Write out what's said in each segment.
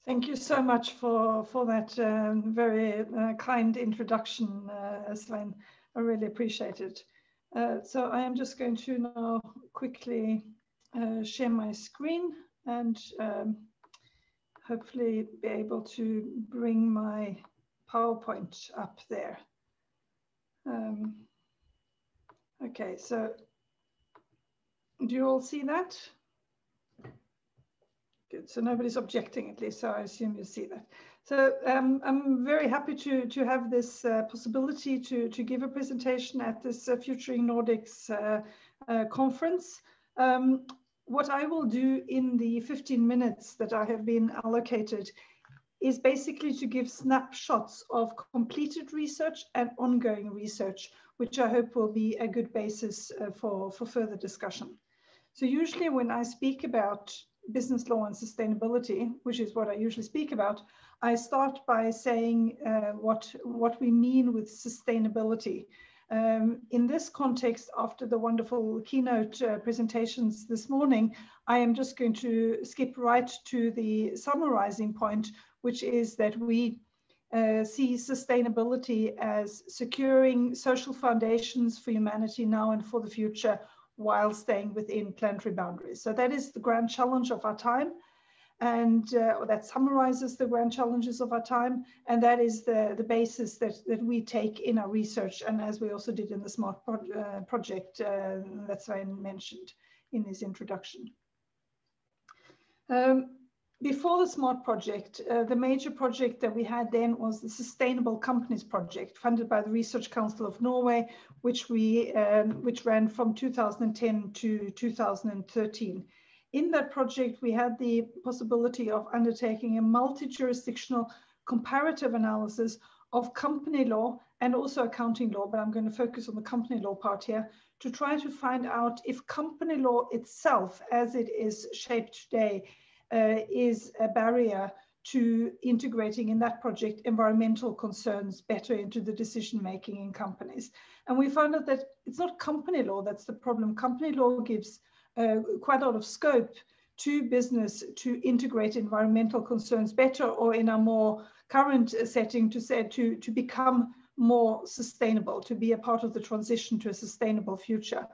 Thank you so much for that very kind introduction, Svein. I really appreciate it. So I am just going to now quickly share my screen and hopefully be able to bring my PowerPoint up there. Okay, so do you all see that? Good, so nobody's objecting at least, so I assume you see that. So I'm very happy to have this possibility to give a presentation at this Futuring Nordics conference. What I will do in the 15 minutes that I have been allocated is basically to give snapshots of completed research and ongoing research, which I hope will be a good basis for further discussion. So usually when I speak about business law and sustainability, which is what I usually speak about, I start by saying what we mean with sustainability. In this context, after the wonderful keynote presentations this morning, I am just going to skip right to the summarizing point, which is that we see sustainability as securing social foundations for humanity now and for the future, while staying within planetary boundaries. So that is the grand challenge of our time, and that summarizes the grand challenges of our time, and that is the basis that we take in our research, and as we also did in the SMART project that Svein mentioned in his introduction. Before the SMART project, the major project that we had then was the Sustainable Companies Project, funded by the Research Council of Norway, which ran from 2010 to 2013. In that project, we had the possibility of undertaking a multi-jurisdictional comparative analysis of company law and also accounting law, but I'm going to focus on the company law part here, to try to find out if company law itself, as it is shaped today, is a barrier to integrating in that project environmental concerns better into the decision making in companies. And we found out that it's not company law that's the problem. Company law gives quite a lot of scope to business to integrate environmental concerns better, or in a more current setting to say to become more sustainable, to be a part of the transition to a sustainable future.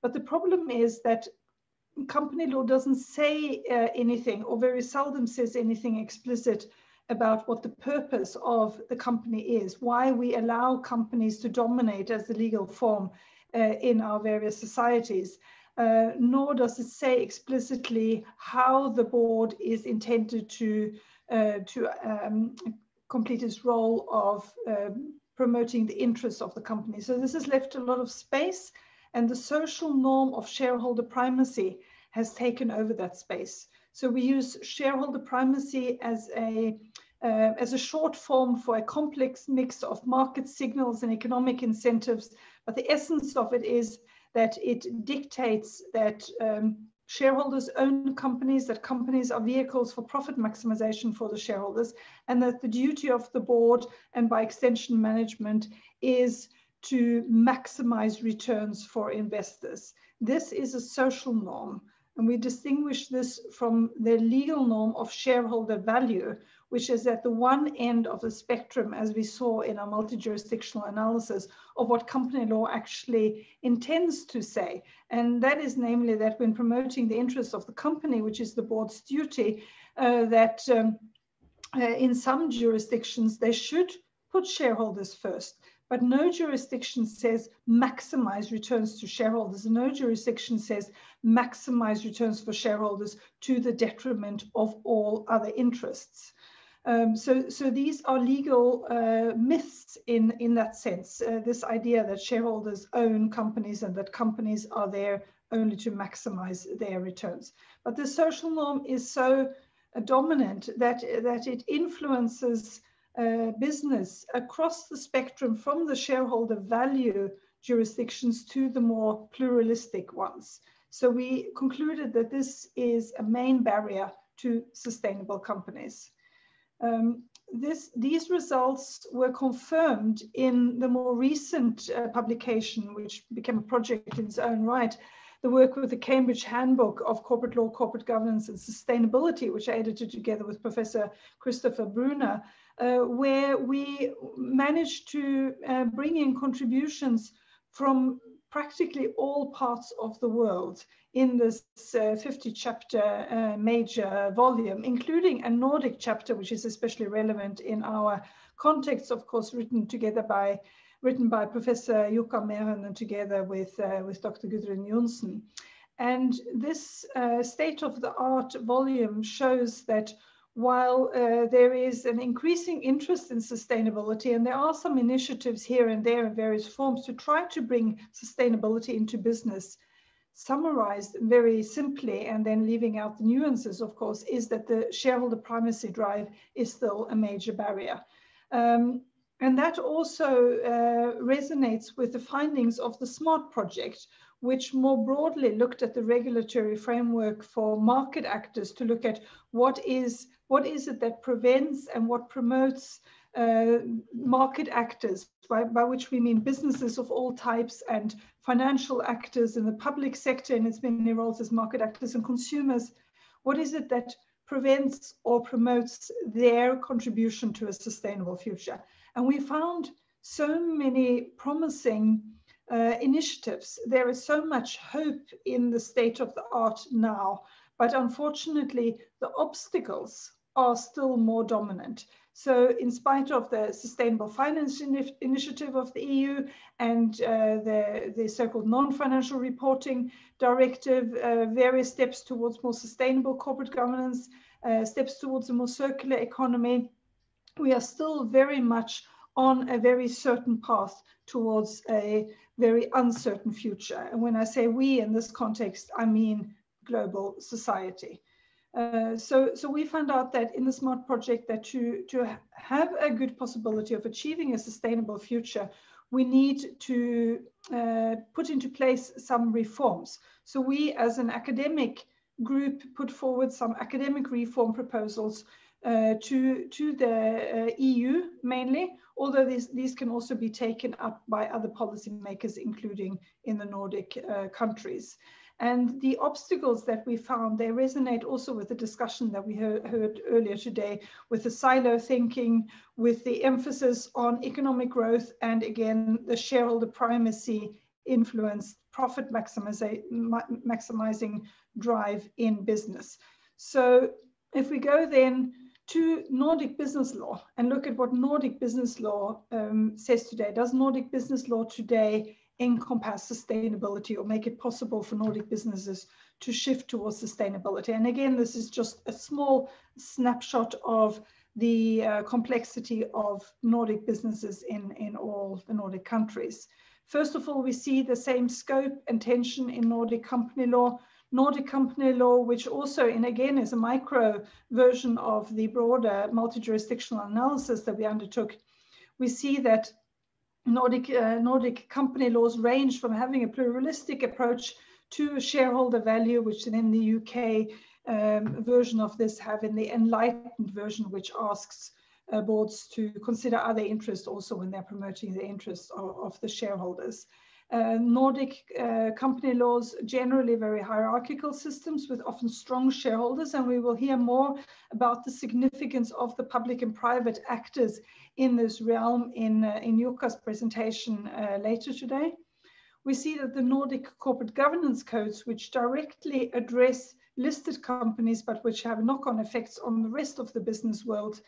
But the problem is that company law doesn't say anything, or very seldom says anything explicit about what the purpose of the company is, why we allow companies to dominate as the legal form in our various societies. Nor does it say explicitly how the board is intended to complete its role of promoting the interests of the company. So this has left a lot of space, and the social norm of shareholder primacy has taken over that space. So we use shareholder primacy as a short form for a complex mix of market signals and economic incentives, but the essence of it is that it dictates that shareholders own companies, that companies are vehicles for profit maximization for the shareholders, and that the duty of the board, and by extension management, is to maximize returns for investors. This is a social norm, and we distinguish this from the legal norm of shareholder value, which is at the one end of the spectrum, as we saw in our multi-jurisdictional analysis of what company law actually intends to say. And that is namely that when promoting the interests of the company, which is the board's duty, that in some jurisdictions they should put shareholders first. But no jurisdiction says maximize returns to shareholders. No jurisdiction says maximize returns for shareholders to the detriment of all other interests. So these are legal myths in that sense. This idea that shareholders own companies and that companies are there only to maximize their returns. But the social norm is so dominant that it influences business across the spectrum, from the shareholder value jurisdictions to the more pluralistic ones. So we concluded that this is a main barrier to sustainable companies. These results were confirmed in the more recent publication, which became a project in its own right, the work with the Cambridge Handbook of Corporate Law, Corporate Governance and Sustainability, which I edited together with Professor Christopher Brunner, where we managed to bring in contributions from practically all parts of the world in this 50-chapter major volume, including a Nordic chapter, which is especially relevant in our context, of course, written by Professor Jukka Mehonen together with Dr. Gudrun Jonsson. And this state-of-the-art volume shows that while there is an increasing interest in sustainability, and there are some initiatives here and there in various forms to try to bring sustainability into business, summarized very simply, and then leaving out the nuances, of course, is that the shareholder primacy drive is still a major barrier. And that also resonates with the findings of the SMART project, which more broadly looked at the regulatory framework for market actors to look at what is it that prevents and what promotes market actors, by which we mean businesses of all types and financial actors in the public sector in its many roles as market actors and consumers. What is it that prevents or promotes their contribution to a sustainable future? And we found so many promising initiatives. There is so much hope in the state of the art now, but unfortunately, the obstacles are still more dominant. So in spite of the Sustainable Finance Initiative of the EU and the so-called non-financial reporting directive, various steps towards more sustainable corporate governance, steps towards a more circular economy, we are still very much on a very certain path towards a very uncertain future. And when I say we in this context, I mean global society. So we found out that in the SMART project that to have a good possibility of achieving a sustainable future, we need to put into place some reforms. So we as an academic group put forward some academic reform proposals to the EU mainly, although these can also be taken up by other policymakers, including in the Nordic countries. And the obstacles that we found, they resonate also with the discussion that we heard earlier today, with the silo thinking, with the emphasis on economic growth, and again, the shareholder primacy influence, profit maximizing drive in business. So if we go then to Nordic business law and look at what Nordic business law says today, does Nordic business law today encompass sustainability or make it possible for Nordic businesses to shift towards sustainability? And again, this is just a small snapshot of the complexity of Nordic businesses in all the Nordic countries. First of all, we see the same scope and tension in Nordic company law. Nordic company law, which also, and again, is a micro version of the broader multi-jurisdictional analysis that we undertook. We see that Nordic company laws range from having a pluralistic approach to shareholder value, which in the UK version of this have in the enlightened version, which asks boards to consider other interests also when they're promoting the interests of the shareholders. Nordic company laws generally very hierarchical systems with often strong shareholders, and we will hear more about the significance of the public and private actors in this realm in Jukka's presentation later today. We see that the Nordic corporate governance codes, which directly address listed companies but which have knock-on effects on the rest of the business world,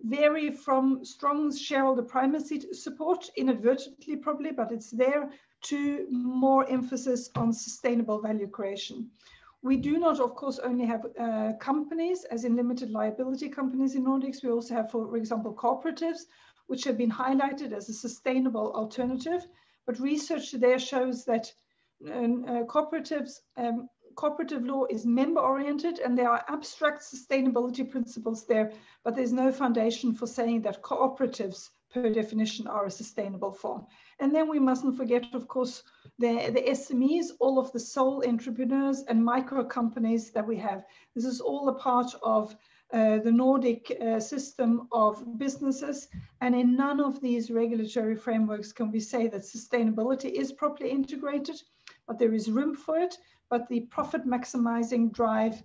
vary from strong shareholder primacy support, inadvertently probably, but it's there, to more emphasis on sustainable value creation. We do not, of course, only have companies, as in limited liability companies in Nordics. We also have, for example, cooperatives, which have been highlighted as a sustainable alternative. But research there shows that cooperative law is member-oriented, and there are abstract sustainability principles there, but there's no foundation for saying that cooperatives, per definition, are a sustainable form. And then we mustn't forget, of course, the SMEs, all of the sole entrepreneurs and micro companies that we have. This is all a part of the Nordic system of businesses, and in none of these regulatory frameworks can we say that sustainability is properly integrated. but there is room for it. But the profit maximizing drive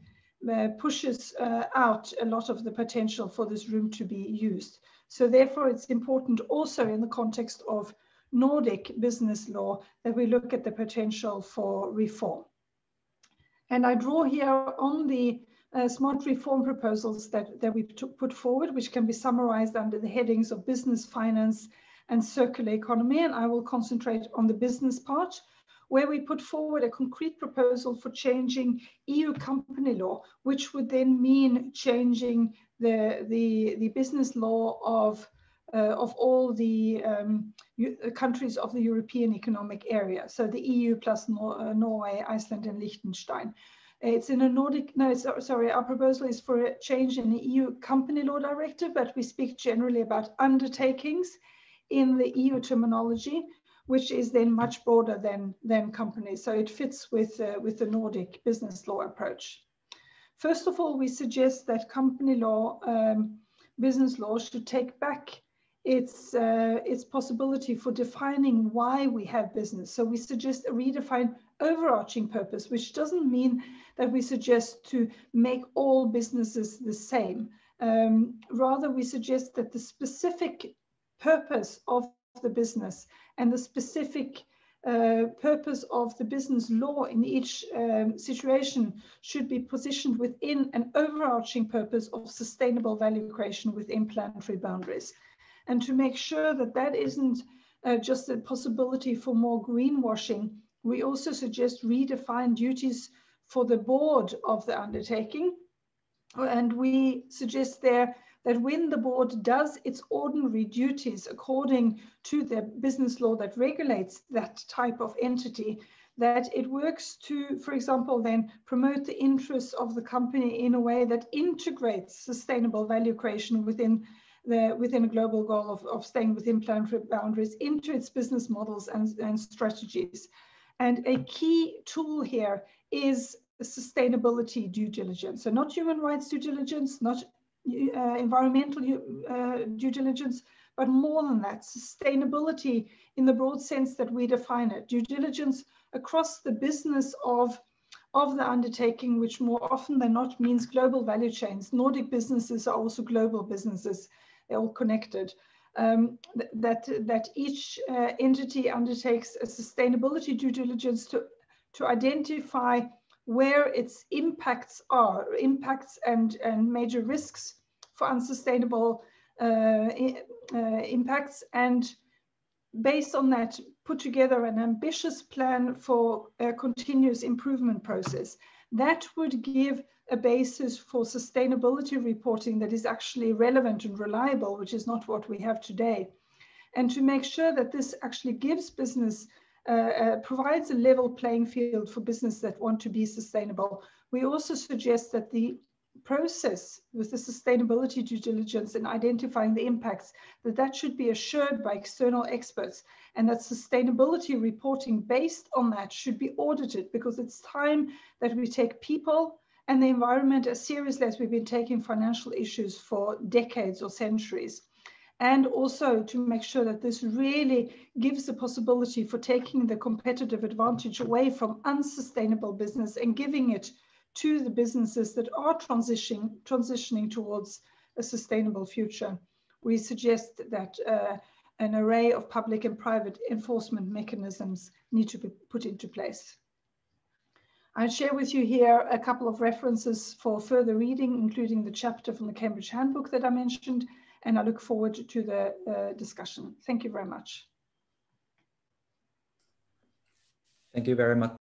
pushes out a lot of the potential for this room to be used. So therefore, it's important also in the context of Nordic business law that we look at the potential for reform. And I draw here on the smart reform proposals that we put forward, which can be summarized under the headings of business, finance, and circular economy. And I will concentrate on the business part, where we put forward a concrete proposal for changing EU company law, which would then mean changing the business law of all the countries of the European Economic Area. So the EU plus Norway, Iceland, and Liechtenstein. It's in a Nordic, no, sorry, our proposal is for a change in the EU company law directive, but we speak generally about undertakings in the EU terminology, which is then much broader than companies. So it fits with the Nordic business law approach. First of all, we suggest that company law, business law should take back its possibility for defining why we have business. So we suggest a redefined overarching purpose, which doesn't mean that we suggest to make all businesses the same. Rather, we suggest that the specific purpose of the business and the specific purpose of the business law in each situation should be positioned within an overarching purpose of sustainable value creation within planetary boundaries. And to make sure that that isn't just a possibility for more greenwashing, we also suggest redefined duties for the board of the undertaking. And we suggest there that when the board does its ordinary duties according to the business law that regulates that type of entity, that it works to, for example, then promote the interests of the company in a way that integrates sustainable value creation within a global goal of staying within planetary boundaries into its business models and strategies. And a key tool here is sustainability due diligence. So not human rights due diligence, not environmental due diligence, but more than that, sustainability in the broad sense that we define it. Due diligence across the business of the undertaking, which more often than not means global value chains. Nordic businesses are also global businesses. They're all connected. That each entity undertakes a sustainability due diligence to identify where its impacts are, and major risks for unsustainable impacts, and based on that, put together an ambitious plan for a continuous improvement process. That would give a basis for sustainability reporting that is actually relevant and reliable, which is not what we have today. And to make sure that this actually gives business, provides a level playing field for business that want to be sustainable, we also suggest that the process with the sustainability due diligence and identifying the impacts, that should be assured by external experts, and that sustainability reporting based on that should be audited, because it's time that we take people and the environment as seriously as we've been taking financial issues for decades or centuries. And also to make sure that this really gives the possibility for taking the competitive advantage away from unsustainable business and giving it to the businesses that are transitioning towards a sustainable future. We suggest that an array of public and private enforcement mechanisms need to be put into place. I'll share with you here a couple of references for further reading, including the chapter from the Cambridge Handbook that I mentioned, and I look forward to the discussion. Thank you very much. Thank you very much.